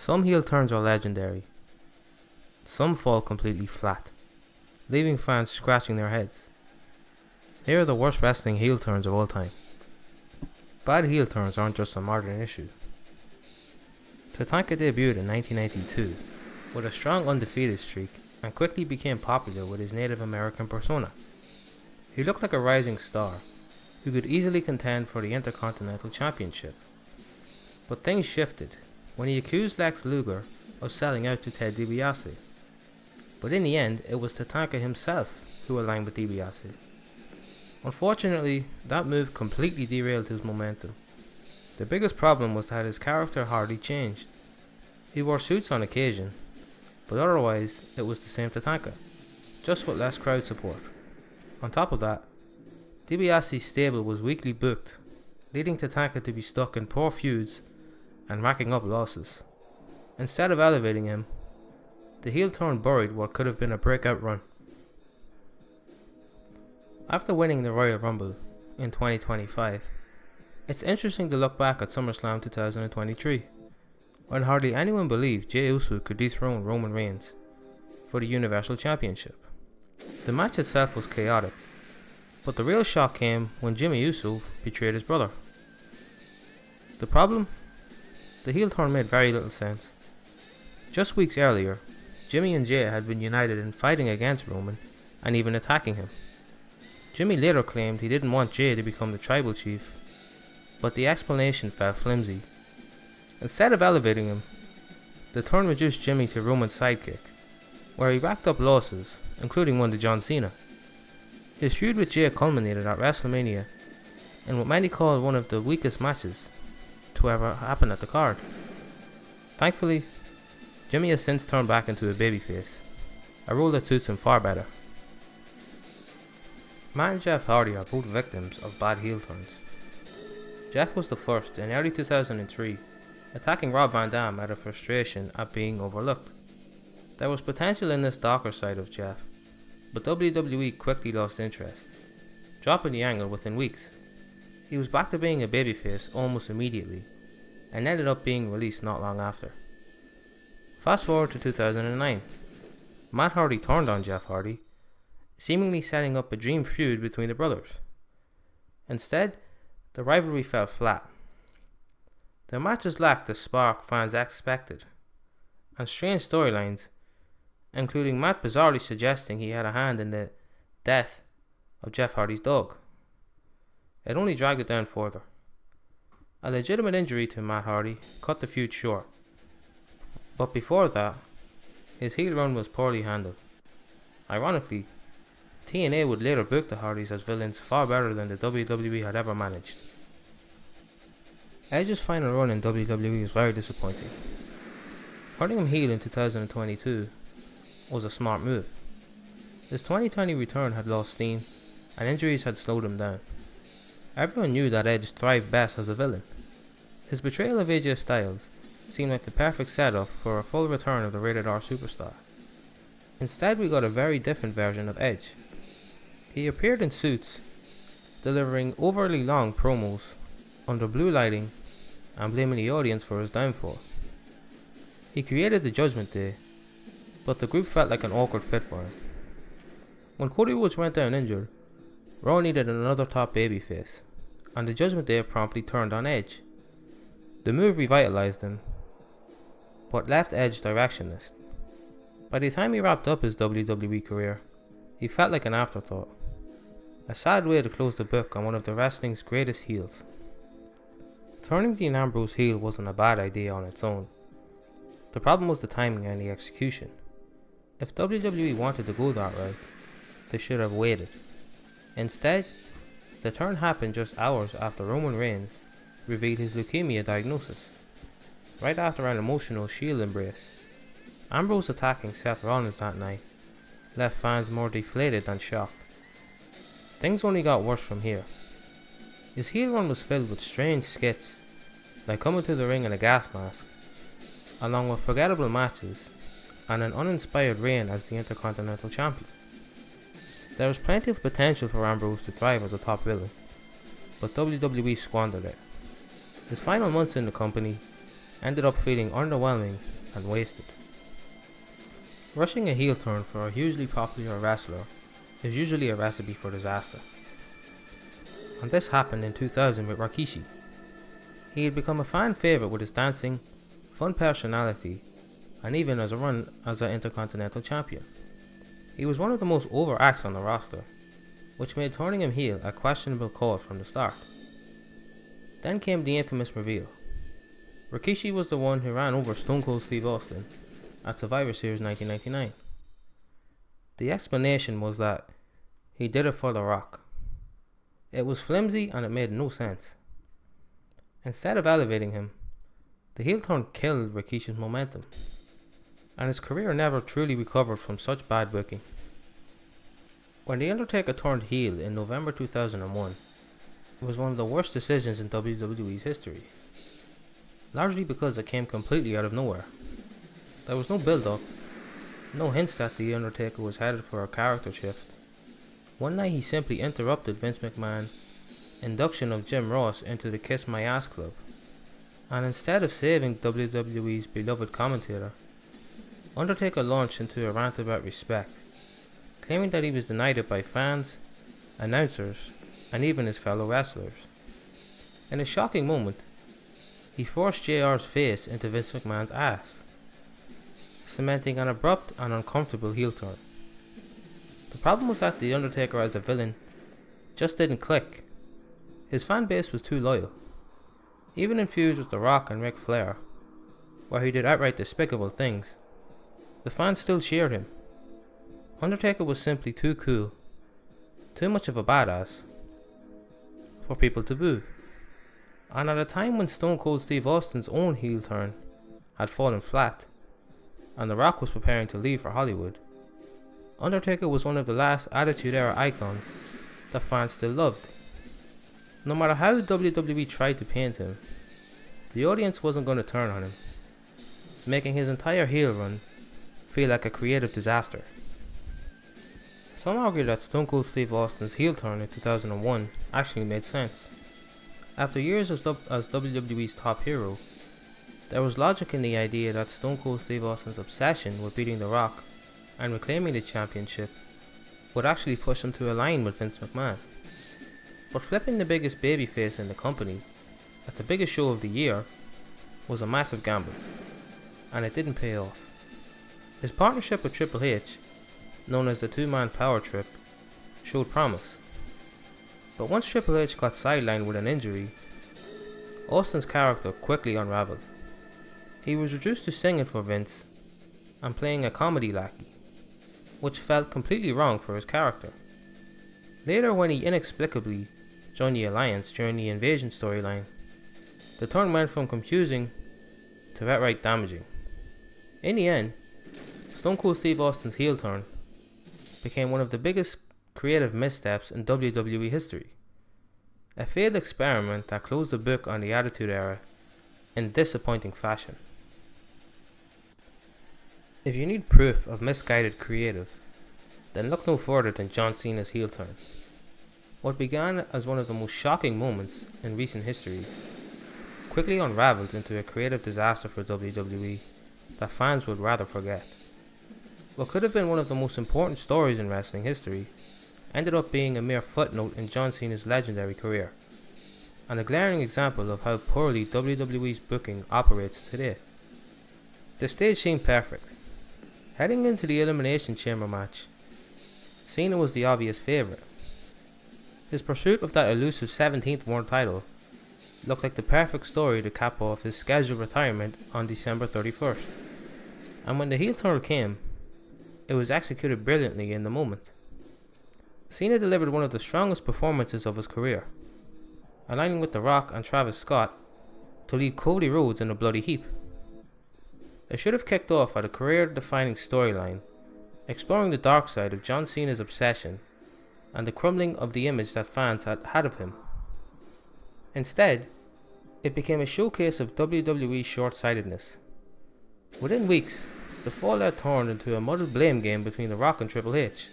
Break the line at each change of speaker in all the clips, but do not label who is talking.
Some heel turns are legendary, some fall completely flat, leaving fans scratching their heads. Here are the worst wrestling heel turns of all time. Bad heel turns aren't just a modern issue. Tatanka debuted in 1992 with a strong undefeated streak and quickly became popular with his Native American persona. He looked like a rising star who could easily contend for the Intercontinental Championship. But things shifted when he accused Lex Luger of selling out to Ted DiBiase. But in the end, it was Tatanka himself who aligned with DiBiase. Unfortunately, that move completely derailed his momentum. The biggest problem was that his character hardly changed. He wore suits on occasion, but otherwise it was the same Tatanka, just with less crowd support. On top of that, DiBiase's stable was weakly booked, leading Tatanka to be stuck in poor feuds and racking up losses. Instead of elevating him, the heel turn buried what could have been a breakout run. After winning the Royal Rumble in 2025, it's interesting to look back at SummerSlam 2023, when hardly anyone believed Jey Uso could dethrone Roman Reigns for the Universal Championship. The match itself was chaotic, but the real shock came when Jimmy Uso betrayed his brother. The problem? The heel turn made very little sense. Just weeks earlier, Jimmy and Jey had been united in fighting against Roman and even attacking him. Jimmy later claimed he didn't want Jey to become the tribal chief, but the explanation felt flimsy. Instead of elevating him, the turn reduced Jimmy to Roman's sidekick, where he racked up losses, including one to John Cena. His feud with Jey culminated at WrestleMania in what many call one of the weakest matches to ever happen at the card. Thankfully, Jimmy has since turned back into a babyface, a role that suits him far better. Matt and Jeff Hardy are both victims of bad heel turns. Jeff was the first in early 2003, attacking Rob Van Dam out of frustration at being overlooked. There was potential in this darker side of Jeff, but WWE quickly lost interest, dropping the angle within weeks. He was back to being a babyface almost immediately, and ended up being released not long after. Fast forward to 2009, Matt Hardy turned on Jeff Hardy, seemingly setting up a dream feud between the brothers. Instead, the rivalry fell flat. The matches lacked the spark fans expected, and strange storylines, including Matt bizarrely suggesting he had a hand in the death of Jeff Hardy's dog. It only dragged it down further. A legitimate injury to Matt Hardy cut the feud short, but before that, his heel run was poorly handled. Ironically, TNA would later book the Hardys as villains far better than the WWE had ever managed. Edge's final run in WWE was very disappointing. Turning him heel in 2022 was a smart move. His 2020 return had lost steam, and injuries had slowed him down. Everyone knew that Edge thrived best as a villain. His betrayal of AJ Styles seemed like the perfect setup for a full return of the rated R superstar. Instead, we got a very different version of Edge. He appeared in suits, delivering overly long promos under blue lighting and blaming the audience for his downfall. He created the Judgment Day, but the group felt like an awkward fit for him. When Cody Rhodes went down injured, Raw needed another top babyface, and the Judgment Day promptly turned on Edge. The move revitalized him, but left Edge directionless. By the time he wrapped up his WWE career, he felt like an afterthought. A sad way to close the book on one of the wrestling's greatest heels. Turning Dean Ambrose heel wasn't a bad idea on its own. The problem was the timing and the execution. If WWE wanted to go that route, they should have waited. Instead, the turn happened just hours after Roman Reigns revealed his leukemia diagnosis. Right after an emotional Shield embrace, Ambrose attacking Seth Rollins that night left fans more deflated than shocked. Things only got worse from here. His heel run was filled with strange skits, like coming to the ring in a gas mask, along with forgettable matches and an uninspired reign as the Intercontinental Champion. There was plenty of potential for Ambrose to thrive as a top villain, but WWE squandered it. His final months in the company ended up feeling underwhelming and wasted. Rushing a heel turn for a hugely popular wrestler is usually a recipe for disaster, and this happened in 2000 with Rikishi. He had become a fan favourite with his dancing, fun personality, and even as a run as an Intercontinental Champion. He was one of the most over acts on the roster, which made turning him heel a questionable call from the start. Then came the infamous reveal. Rikishi was the one who ran over Stone Cold Steve Austin at Survivor Series 1999. The explanation was that he did it for The Rock. It was flimsy and it made no sense. Instead of elevating him, the heel turn killed Rikishi's momentum, and his career never truly recovered from such bad booking. When The Undertaker turned heel in November 2001, it was one of the worst decisions in WWE's history, largely because it came completely out of nowhere. There was no build-up, no hints that The Undertaker was headed for a character shift. One night he simply interrupted Vince McMahon's induction of Jim Ross into the Kiss My Ass Club, and instead of saving WWE's beloved commentator, Undertaker launched into a rant about respect, claiming that he was denied it by fans, announcers, and even his fellow wrestlers. In a shocking moment, he forced JR's face into Vince McMahon's ass, cementing an abrupt and uncomfortable heel turn. The problem was that The Undertaker as a villain just didn't click. His fan base was too loyal. Even in feuds with The Rock and Ric Flair, where he did outright despicable things, the fans still cheered him. Undertaker was simply too cool, too much of a badass, for people to boo. And at a time when Stone Cold Steve Austin's own heel turn had fallen flat, and The Rock was preparing to leave for Hollywood, Undertaker was one of the last Attitude Era icons that fans still loved. No matter how WWE tried to paint him, the audience wasn't going to turn on him, making his entire heel run feel like a creative disaster. Some argue that Stone Cold Steve Austin's heel turn in 2001 actually made sense. After years as WWE's top hero, there was logic in the idea that Stone Cold Steve Austin's obsession with beating The Rock and reclaiming the championship would actually push him to align with Vince McMahon. But flipping the biggest babyface in the company at the biggest show of the year was a massive gamble, and it didn't pay off. His partnership with Triple H, known as the two-man power trip, showed promise. But once Triple H got sidelined with an injury, Austin's character quickly unraveled. He was reduced to singing for Vince and playing a comedy lackey, which felt completely wrong for his character. Later, when he inexplicably joined the Alliance during the Invasion storyline, the turn went from confusing to outright damaging. In the end, Stone Cold Steve Austin's heel turn became one of the biggest creative missteps in WWE history. A failed experiment that closed the book on the Attitude Era in disappointing fashion. If you need proof of misguided creative, then look no further than John Cena's heel turn. What began as one of the most shocking moments in recent history quickly unraveled into a creative disaster for WWE that fans would rather forget. What could have been one of the most important stories in wrestling history ended up being a mere footnote in John Cena's legendary career, and a glaring example of how poorly WWE's booking operates today. The stage seemed perfect. Heading into the Elimination Chamber match, Cena was the obvious favourite. His pursuit of that elusive 17th world title looked like the perfect story to cap off his scheduled retirement on December 31st. And when the heel turn came, it was executed brilliantly in the moment. Cena delivered one of the strongest performances of his career, aligning with The Rock and Travis Scott to leave Cody Rhodes in a bloody heap. It should have kicked off at a career-defining storyline, exploring the dark side of John Cena's obsession and the crumbling of the image that fans had of him. Instead, it became a showcase of WWE's short-sightedness. Within weeks, the fallout turned into a muddled blame game between The Rock and Triple H,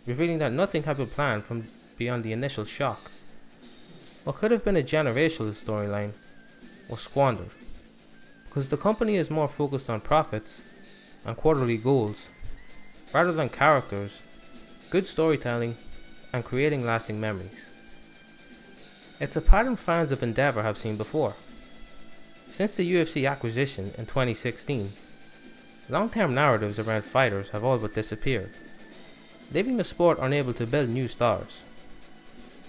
revealing that nothing had been planned from beyond the initial shock. What could have been a generational storyline was squandered. because the company is more focused on profits and quarterly goals rather than characters, good storytelling, and creating lasting memories. It's a pattern fans of Endeavor have seen before. Since the UFC acquisition in 2016, long-term narratives around fighters have all but disappeared, leaving the sport unable to build new stars.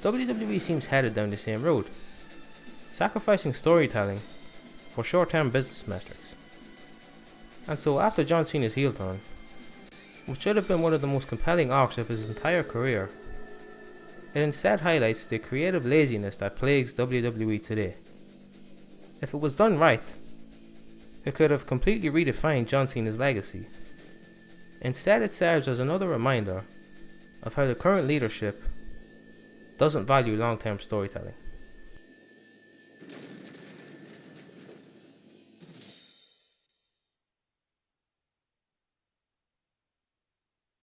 WWE seems headed down the same road, sacrificing storytelling for short-term business metrics. And so after John Cena's heel turn, which should have been one of the most compelling arcs of his entire career, it instead highlights the creative laziness that plagues WWE today. If it was done right, it could have completely redefined John Cena's legacy. Instead, it serves as another reminder of how the current leadership doesn't value long-term storytelling.